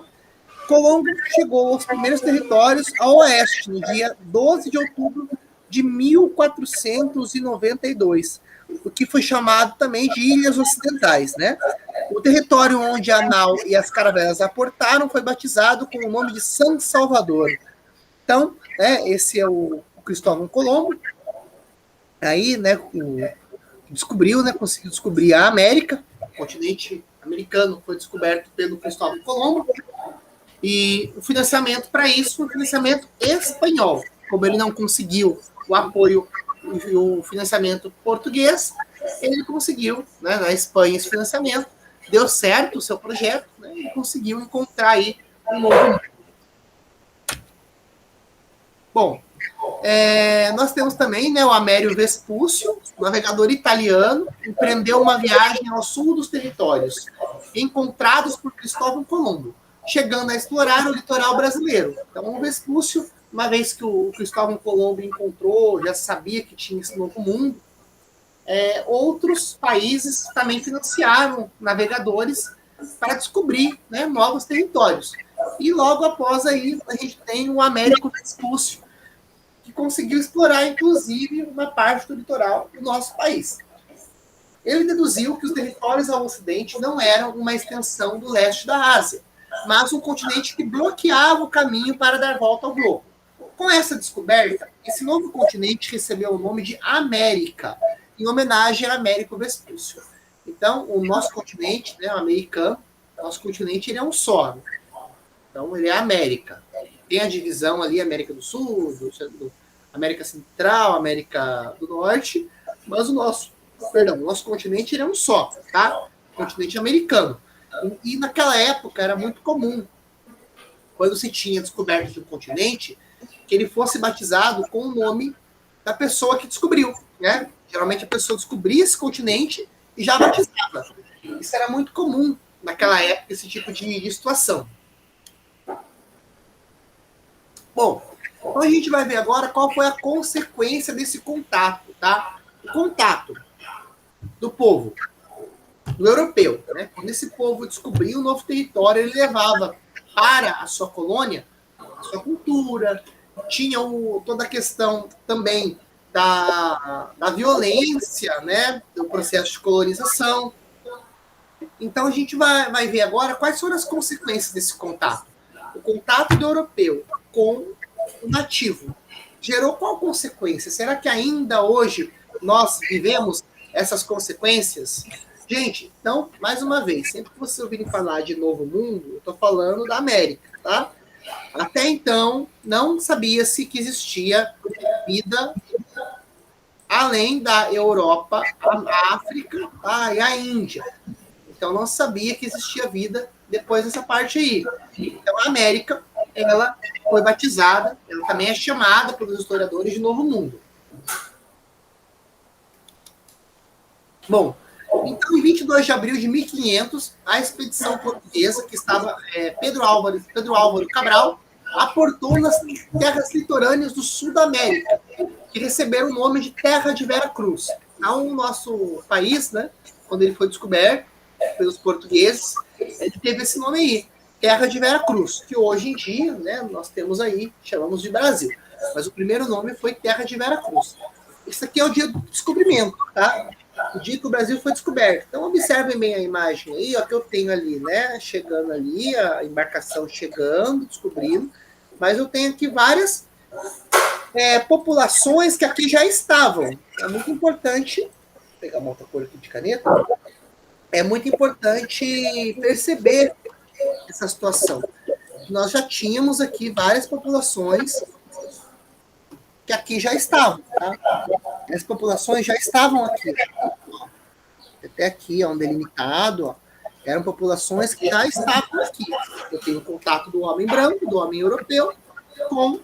Colombo chegou aos primeiros territórios ao oeste, no dia 12 de outubro de 1492, o que foi chamado também de Ilhas Ocidentais, né? O território onde a nau e as caravelas aportaram foi batizado com o nome de San Salvador. Então, né, esse é o Cristóvão Colombo. Aí, né, conseguiu descobrir a América, o continente americano foi descoberto pelo Cristóvão Colombo, e o financiamento para isso foi um financiamento espanhol. Como ele não conseguiu o apoio e o financiamento português, ele conseguiu, né, na Espanha, esse financiamento, deu certo o seu projeto, né, e conseguiu encontrar aí um novo mundo. Bom, nós temos também, né, o Amério Vespúcio, navegador italiano, empreendeu uma viagem ao sul dos territórios encontrados por Cristóvão Colombo, chegando a explorar o litoral brasileiro. Então, o Vespúcio, uma vez que o Cristóvão Colombo encontrou, já sabia que tinha esse novo mundo, outros países também financiaram navegadores para descobrir, né, novos territórios. E logo após aí, a gente tem o Américo Vespúcio, que conseguiu explorar, inclusive, uma parte do litoral do nosso país. Ele deduziu que os territórios ao ocidente não eram uma extensão do leste da Ásia, mas um continente que bloqueava o caminho para dar volta ao globo. Com essa descoberta, esse novo continente recebeu o nome de América, em homenagem a Américo Vespúcio. Então, o nosso continente, né, o americano, nosso continente, ele é um só. Então, ele é a América. Tem a divisão ali, América do Sul, América Central, América do Norte, mas o nosso continente, ele é um só, tá? O continente americano. E naquela época era muito comum, quando se tinha descoberto de um continente, que ele fosse batizado com o nome da pessoa que descobriu, né? Geralmente a pessoa descobria esse continente e já batizava. Isso era muito comum naquela época, esse tipo de situação. Bom, então a gente vai ver agora qual foi a consequência desse contato, tá? O contato do povo, do europeu, né? Quando esse povo descobriu um novo território, ele levava para a sua colônia a sua cultura, tinha toda a questão também da violência, né, do processo de colonização. Então, a gente vai ver agora quais foram as consequências desse contato. O contato do europeu com o nativo gerou qual consequência? Será que ainda hoje nós vivemos essas consequências? Gente, então, mais uma vez, sempre que vocês ouvirem falar de Novo Mundo, eu estou falando da América, tá? Até então, não sabia-se que existia vida além da Europa, a África, e a Índia. Então, não sabia que existia vida depois dessa parte aí. Então, a América, ela foi batizada, ela também é chamada pelos historiadores de Novo Mundo. Bom, então, em 22 de abril de 1500, a expedição portuguesa, que estava Pedro Álvaro Cabral, aportou nas terras litorâneas do sul da América, que receberam o nome de Terra de Vera Cruz. Então, o nosso país, né, quando ele foi descoberto pelos portugueses, ele teve esse nome aí, Terra de Vera Cruz, que hoje em dia, né, nós temos aí, chamamos de Brasil. Mas o primeiro nome foi Terra de Vera Cruz. Isso aqui é o dia do descobrimento, tá? O dia que o Brasil foi descoberto. Então, observem bem a imagem aí, ó, que eu tenho ali, né? Chegando ali, a embarcação chegando, descobrindo. Mas eu tenho aqui várias populações que aqui já estavam. É muito importante, vou pegar uma outra cor aqui de caneta, é muito importante perceber essa situação. Nós já tínhamos aqui várias populações que aqui já estavam, tá? As populações já estavam aqui. Até aqui, um delimitado, ó. Eram populações que já estavam aqui. Eu tenho contato do homem branco, do homem europeu, com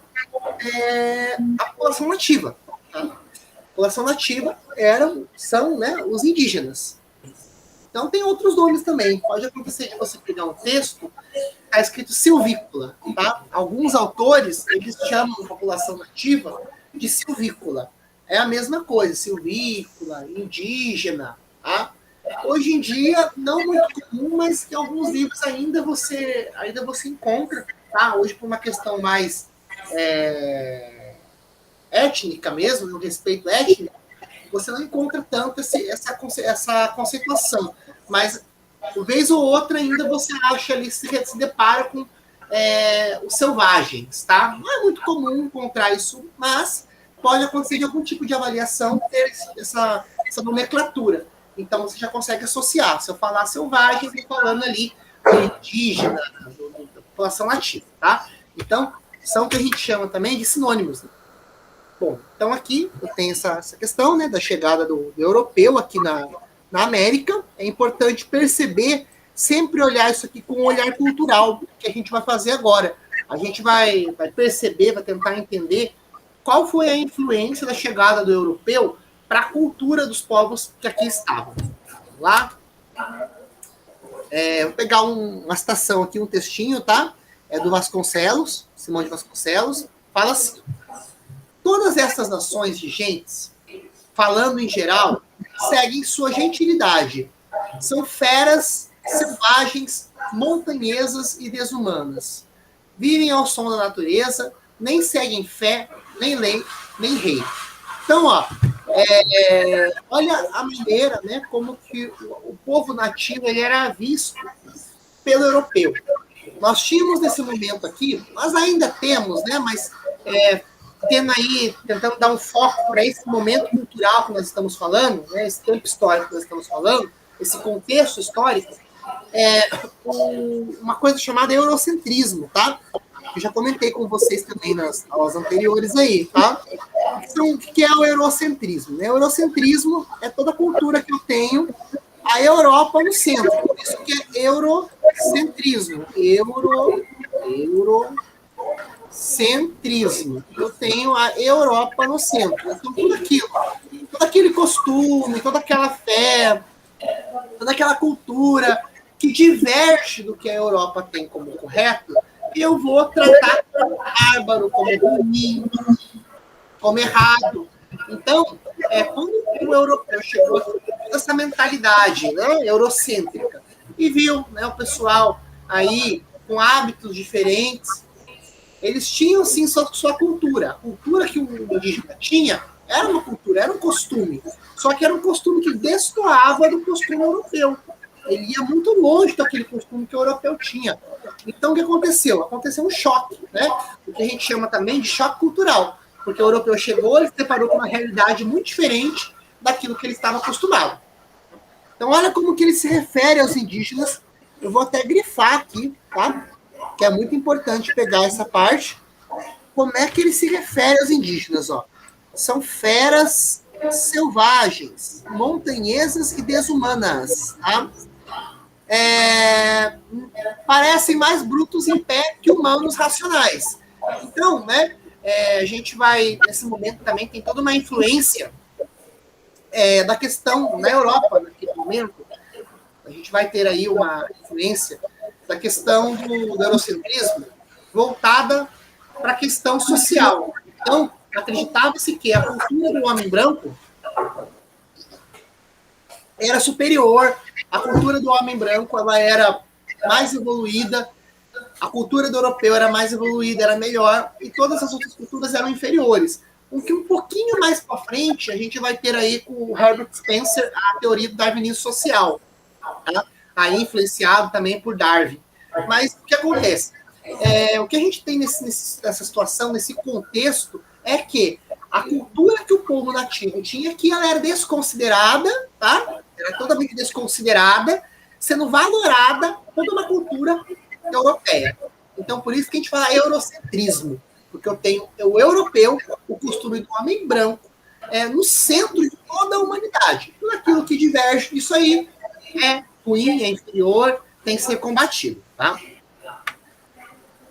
a população nativa. Tá? A população nativa são, né, os indígenas. Então, tem outros nomes também. Pode acontecer de você pegar um texto, está escrito silvícola. Tá? Alguns autores, eles chamam a população nativa de silvícola. É a mesma coisa, silvícola, indígena. Tá? Hoje em dia, não muito comum, mas em alguns livros ainda você encontra. Tá? Hoje, por uma questão mais étnica mesmo, no respeito étnico, você não encontra tanto essa conceituação. Mas, uma vez ou outra, ainda você acha ali, se depara com os selvagens. Tá? Não é muito comum encontrar isso, mas pode acontecer de algum tipo de avaliação ter essa nomenclatura. Então, você já consegue associar. Se eu falar selvagem, eu estou falando ali do indígena, da população nativa. Tá? Então, são o que a gente chama também de sinônimos. Né? Bom, então aqui eu tenho essa questão, né, da chegada do europeu aqui na América. É importante perceber, sempre olhar isso aqui com um olhar cultural, que a gente vai fazer agora. A gente vai perceber, vai tentar entender qual foi a influência da chegada do europeu para a cultura dos povos que aqui estavam. Vamos lá? Vou pegar uma citação aqui, um textinho, tá? É do Vasconcelos, Simão de Vasconcelos. Fala assim: todas essas nações de gentes, falando em geral, seguem sua gentilidade. São feras, selvagens, montanhesas e desumanas. Vivem ao som da natureza, nem seguem fé, nem lei, nem rei. Então, ó, olha a maneira, né, como que o povo nativo ele era visto pelo europeu. Nós tínhamos nesse momento aqui, nós ainda temos, né, mas tentando dar um foco para esse momento cultural que nós estamos falando, né, esse tempo histórico que nós estamos falando, esse contexto histórico, uma coisa chamada eurocentrismo, tá? Eu já comentei com vocês também nas aulas anteriores aí, tá? Então, o que é o eurocentrismo? O eurocentrismo é toda a cultura que eu tenho, a Europa no centro, por isso que é eurocentrismo. Eurocentrismo. Eu tenho a Europa no centro. Então, tudo aquilo, todo aquele costume, toda aquela fé, toda aquela cultura que diverge do que a Europa tem como correto, eu vou tratar como bárbaro, como ruim, como errado. Então, quando o europeu chegou com essa mentalidade, né, eurocêntrica, e viu, né, o pessoal aí com hábitos diferentes, eles tinham sim sua cultura. A cultura que o indígena tinha Era uma cultura, era um costume. Só que era um costume que destoava do costume europeu. Ele ia muito longe daquele costume que o europeu tinha. Então, o que aconteceu? Aconteceu um choque, né? O que a gente chama também de choque cultural. Porque o europeu chegou, ele se deparou com uma realidade muito diferente daquilo que ele estava acostumado. Então, olha como que ele se refere aos indígenas. Eu vou até grifar aqui, tá? Que é muito importante pegar essa parte. Como é que ele se refere aos indígenas, ó? São feras selvagens, montanhesas e desumanas, tá? Parecem mais brutos em pé que humanos racionais. Então, né, a gente vai, nesse momento também, tem toda uma influência da questão na Europa, naquele momento, a gente vai ter aí uma influência da questão do eurocentrismo voltada para a questão social. Então, acreditava-se que a cultura do homem branco era superior, a cultura do homem branco ela era mais evoluída, a cultura do europeu era mais evoluída, era melhor, e todas as outras culturas eram inferiores. O que um pouquinho mais para frente a gente vai ter aí com o Herbert Spencer a teoria do darwinismo social, tá? Aí influenciado também por Darwin. Mas o que acontece? O que a gente tem nessa situação, nesse contexto, é que a cultura que o povo nativo tinha aqui, ela era desconsiderada, tá? Era totalmente desconsiderada, sendo valorada toda uma cultura europeia. Então, por isso que a gente fala eurocentrismo, porque eu tenho o europeu, o costume do homem branco, no centro de toda a humanidade. Tudo aquilo que diverge disso aí é ruim, é inferior, tem que ser combatido, tá?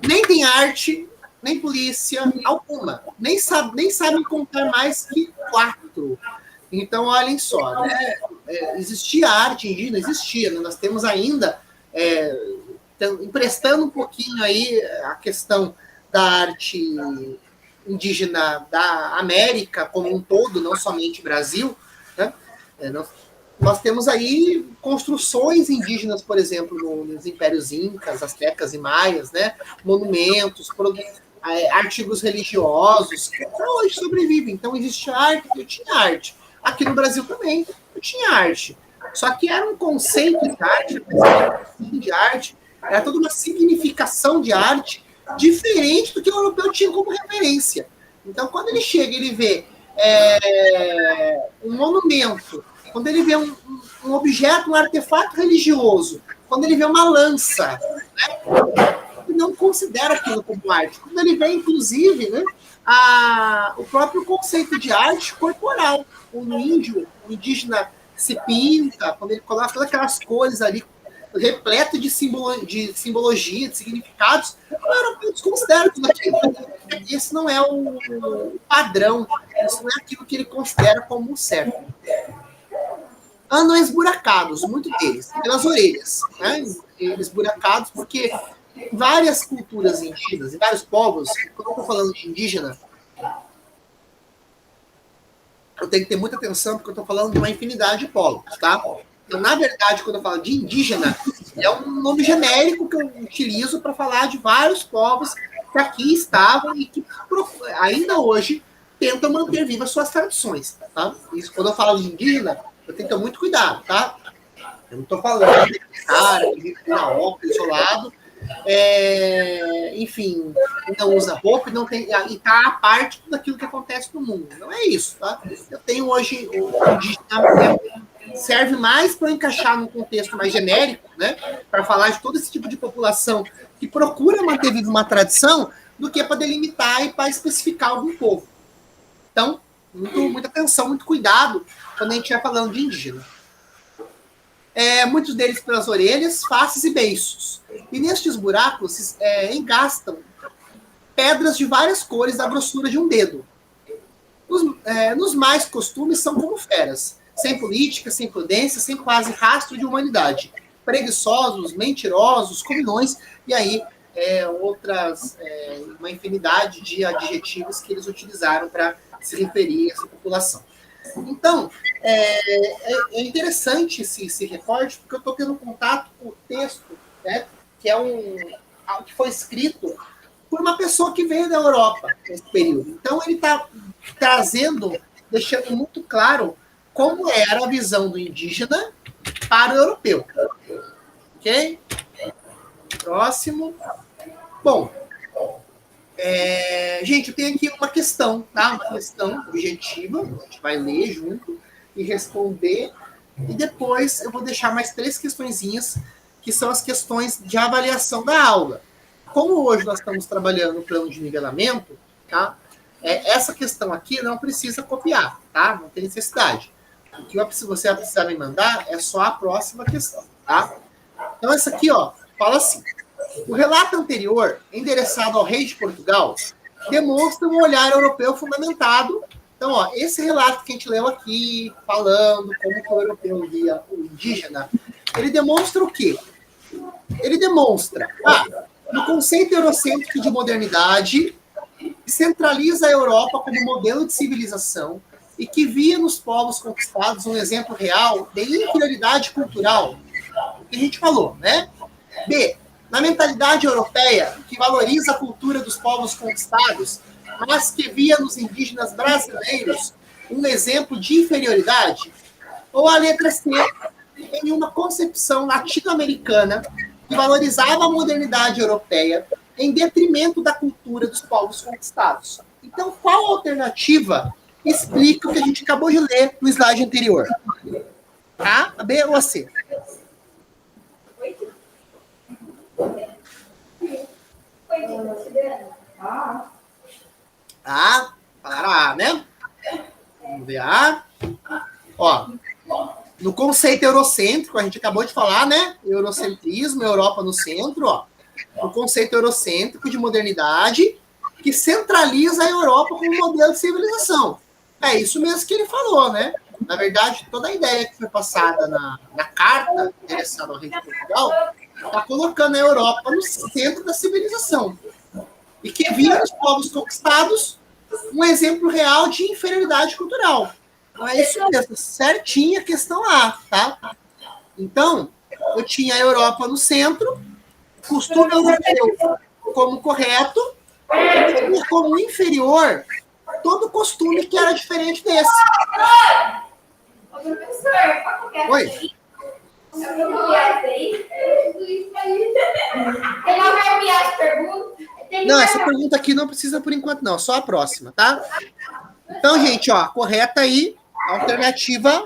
Nem tem arte, nem polícia alguma. Nem sabem contar mais que 4. Então, olhem só, né? Existia arte indígena, existia. Né? Nós temos ainda, emprestando um pouquinho aí a questão da arte indígena da América como um todo, não somente Brasil, né? Nós temos aí construções indígenas, por exemplo, nos impérios incas, astecas e maias, né? Monumentos, artigos religiosos, que hoje sobrevivem. Então, existe arte, eu tinha arte. Aqui no Brasil também, eu tinha arte. Só que era um conceito de arte, era toda uma significação de arte diferente do que o europeu tinha como referência. Então, quando ele chega, ele vê um monumento, quando ele vê um objeto, um artefato religioso, quando ele vê uma lança, né, ele não considera aquilo como arte. Quando ele vê, inclusive, né, o próprio conceito de arte corporal. O indígena se pinta, quando ele coloca todas aquelas cores ali, repleto de simbologia, de significados, o europeu desconsidera tudo aquilo. Esse não é o padrão, isso não é aquilo que ele considera como certo. Andam esburacados, muito deles, pelas orelhas, né? Esburacados, porque várias culturas indígenas e vários povos, quando eu estou falando de indígena, eu tenho que ter muita atenção, porque eu estou falando de uma infinidade de povos, tá? Então, na verdade, quando eu falo de indígena, é um nome genérico que eu utilizo para falar de vários povos que aqui estavam e que ainda hoje tentam manter vivas suas tradições, tá? Isso, quando eu falo de indígena, eu tenho que ter muito cuidado, tá? Eu não estou falando de cara, que vive na oca, isolado, enfim, não usa roupa e está à parte de tudo aquilo que acontece no mundo. Não é isso, tá? Eu tenho hoje o indígena serve mais para encaixar num contexto mais genérico, né? Para falar de todo esse tipo de população que procura manter viva uma tradição, do que para delimitar e para especificar algum povo. Então, muita atenção, muito cuidado quando a gente estiver falando de indígena. Muitos deles pelas orelhas, faces e beiços. E nestes buracos engastam pedras de várias cores da grossura de um dedo. Nos mais costumes são como feras, sem política, sem prudência, sem quase rastro de humanidade. Preguiçosos, mentirosos, comilões, e aí uma infinidade de adjetivos que eles utilizaram para se referir a essa população. Então, é interessante esse recorte, porque eu estou tendo contato com o texto, né, que que foi escrito por uma pessoa que veio da Europa nesse período. Então, ele está trazendo deixando muito claro como era a visão do indígena para o europeu. Ok? Próximo. Bom, gente, eu tenho aqui uma questão, tá? Uma questão objetiva, a gente vai ler junto e responder, e depois eu vou deixar mais 3 questõezinhas, que são as questões de avaliação da aula. Como hoje nós estamos trabalhando no plano de nivelamento, tá? Essa questão aqui não precisa copiar, tá? Não tem necessidade. O que você vai precisar me mandar é só a próxima questão, tá? Então, essa aqui, ó, fala assim: o relato anterior, endereçado ao rei de Portugal, demonstra um olhar europeu fundamentado. Então, ó, esse relato que a gente leu aqui, falando como que o europeu via o indígena, ele demonstra o quê? Ele demonstra, no conceito eurocêntrico de modernidade, que centraliza a Europa como modelo de civilização e que via nos povos conquistados um exemplo real de inferioridade cultural, que a gente falou, né? B, na mentalidade europeia, que valoriza a cultura dos povos conquistados, mas que via nos indígenas brasileiros um exemplo de inferioridade. Ou a letra C, em uma concepção latino-americana que valorizava a modernidade europeia em detrimento da cultura dos povos conquistados. Então, qual a alternativa explica o que a gente acabou de ler no slide anterior? A, B ou a C? Para A, né? Vamos ver A. Ó, no conceito eurocêntrico, a gente acabou de falar, né? Eurocentrismo, Europa no centro, ó. O conceito eurocêntrico de modernidade que centraliza a Europa como modelo de civilização. É isso mesmo que ele falou, né? Na verdade, toda a ideia que foi passada na carta endereçada ao rei de Portugal está colocando a Europa no centro da civilização. E que via nos povos conquistados um exemplo real de inferioridade cultural. Então é isso mesmo, certinha a questão A, tá? Então, eu tinha a Europa no centro, costume europeu como correto, e como inferior, todo costume que era diferente desse. Ô, professor, qual que é? Oi? Eu vou copiar isso aí. Eu vou copiar as perguntas. Não, essa pergunta aqui não precisa por enquanto, não. Só a próxima, tá? Então, gente, ó, correta aí, alternativa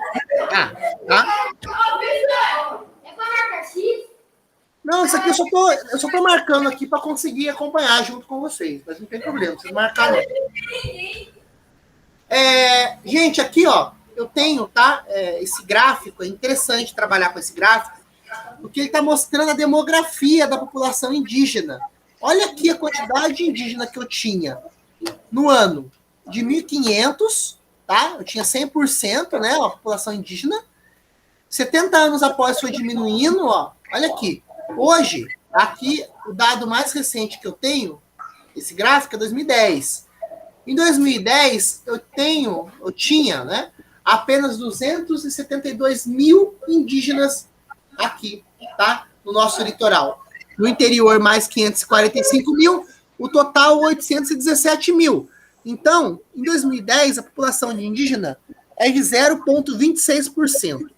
A, tá? Ô, professor, é pra marcar X? Não, isso aqui eu só tô marcando aqui para conseguir acompanhar junto com vocês, mas não tem problema, vocês marcar não. Gente, aqui, ó, eu tenho, tá? Esse gráfico, é interessante trabalhar com esse gráfico, porque ele está mostrando a demografia da população indígena. Olha aqui a quantidade de indígena que eu tinha no ano de 1500, tá? Eu tinha 100%, né, a população indígena. 70 anos após foi diminuindo, ó. Olha aqui. Hoje, aqui, o dado mais recente que eu tenho, esse gráfico é 2010. Em 2010, eu tinha, né, apenas 272 mil indígenas aqui, tá? No nosso litoral. No interior, mais 545 mil, o total 817 mil. Então, em 2010, a população de indígena é de 0,26%.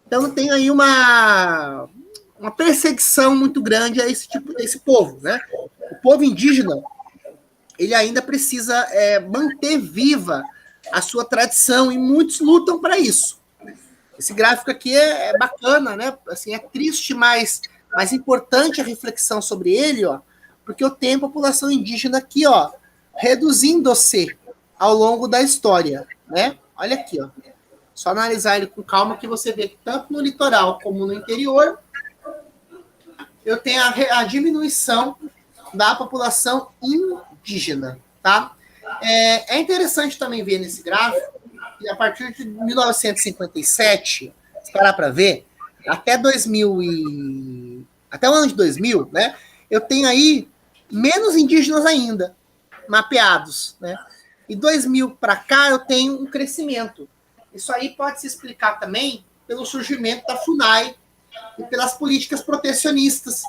Então, tem aí uma perseguição muito grande a esse povo, né? O povo indígena, ele ainda precisa manter viva a sua tradição, e muitos lutam para isso. Esse gráfico aqui é bacana, né? Assim, é triste, mas importante a reflexão sobre ele, ó, porque eu tenho a população indígena aqui, ó, reduzindo-se ao longo da história, né? Olha aqui, ó. Só analisar ele com calma que você vê que tanto no litoral como no interior eu tenho a diminuição da população indígena, tá? É interessante também ver nesse gráfico que a partir de 1957, se parar para ver, até o ano de 2000, né, eu tenho aí menos indígenas ainda mapeados, né? E 2000 para cá eu tenho um crescimento. Isso aí pode se explicar também pelo surgimento da FUNAI e pelas políticas protecionistas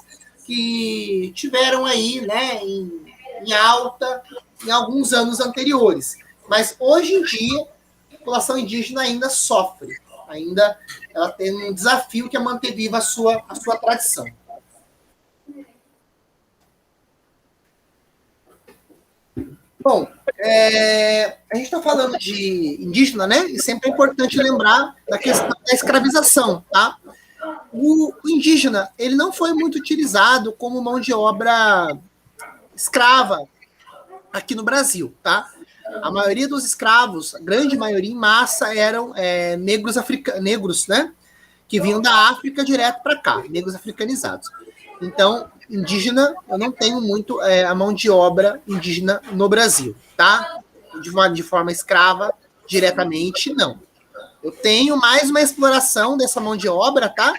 que tiveram aí, né, em alta em alguns anos anteriores. Mas hoje em dia população indígena ainda sofre, ainda ela tem um desafio que é manter viva a sua tradição. Bom, a gente está falando de indígena, né? E sempre é importante lembrar da questão da escravização, tá? O indígena, ele não foi muito utilizado como mão de obra escrava aqui no Brasil, tá? A maioria dos escravos, a grande maioria em massa, eram negros, né? Que vinham da África direto para cá, negros africanizados. Então, indígena, eu não tenho muito a mão de obra indígena no Brasil, tá? De forma escrava, diretamente, não. Eu tenho mais uma exploração dessa mão de obra, tá?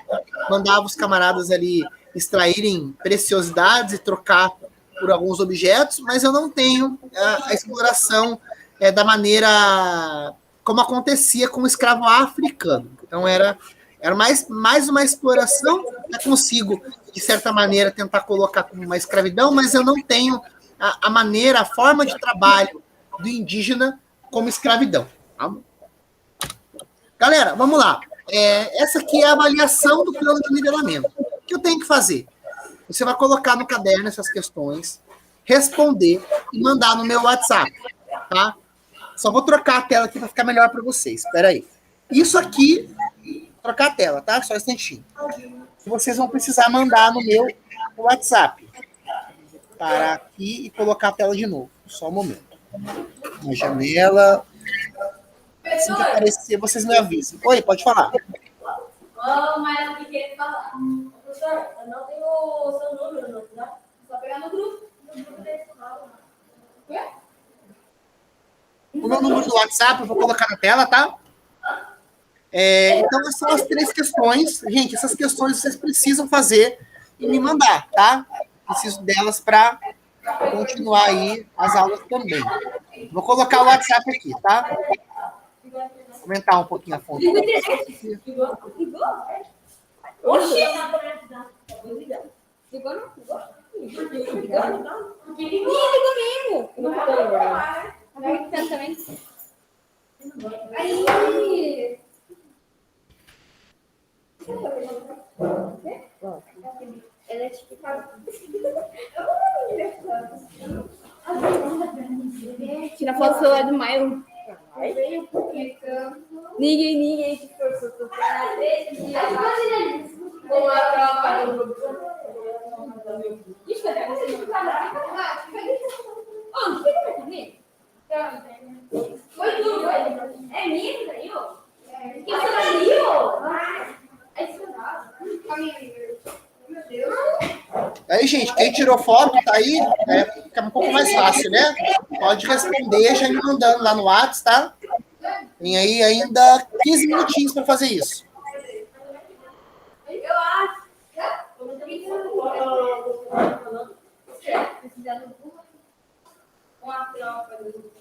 Mandava os camaradas ali extraírem preciosidades e trocar por alguns objetos, mas eu não tenho a exploração da maneira como acontecia com o escravo africano. Então, era mais uma exploração. Eu consigo, de certa maneira, tentar colocar como uma escravidão, mas eu não tenho a maneira, a forma de trabalho do indígena como escravidão. Tá? Galera, vamos lá. Essa aqui é a avaliação do plano de nivelamento. O que eu tenho que fazer? Você vai colocar no caderno essas questões, responder e mandar no meu WhatsApp, tá? Só vou trocar a tela aqui para ficar melhor para vocês. Espera aí. Isso aqui, trocar a tela, tá? Só um instantinho. Vocês vão precisar mandar no meu WhatsApp. Parar aqui e colocar a tela de novo. Só um momento. Uma janela. Assim que aparecer, vocês me avisam. Oi, pode falar. Mas o que ele falar? Professor, eu não tenho o seu número, não, né? Só pegar no grupo. O meu número do WhatsApp eu vou colocar na tela, tá? Então, essas são as 3 questões. Gente, essas questões vocês precisam fazer e me mandar, tá? Preciso delas para continuar aí as aulas também. Vou colocar o WhatsApp aqui, tá? Vou aumentar um pouquinho a fonte. Oxi! Aí! Ela é tipo. Tira foto do celular do Maio. Ninguém te forçou. Com a tropa do. Isso é foi tudo. É minha, saiu? Que saiu? Meu Deus. Aí, gente, quem tirou foto, tá aí, fica um pouco mais fácil, né? Pode responder já me mandando lá no WhatsApp, tá? Tem aí ainda 15 minutinhos para fazer isso. Eu acho. Precisando com a tropa do.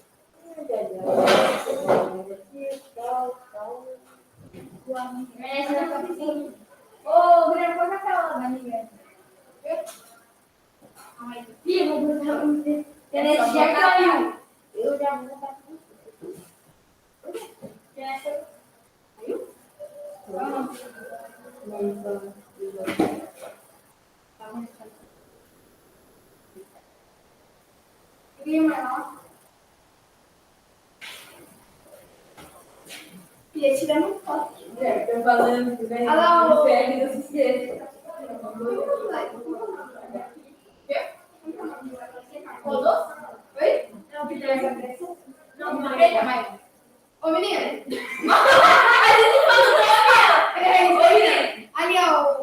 Ô, Guilherme, pode aquela barriga. Ela já caiu. Eu já vou botar tudo. Caiu? Queria tirar uma foto. Tô falando, né? Não segue, não se esqueça. Rodou? Oi? Não, pediu essa pressa. Não, mas. Ô, menina! A gente falou, ali, ó.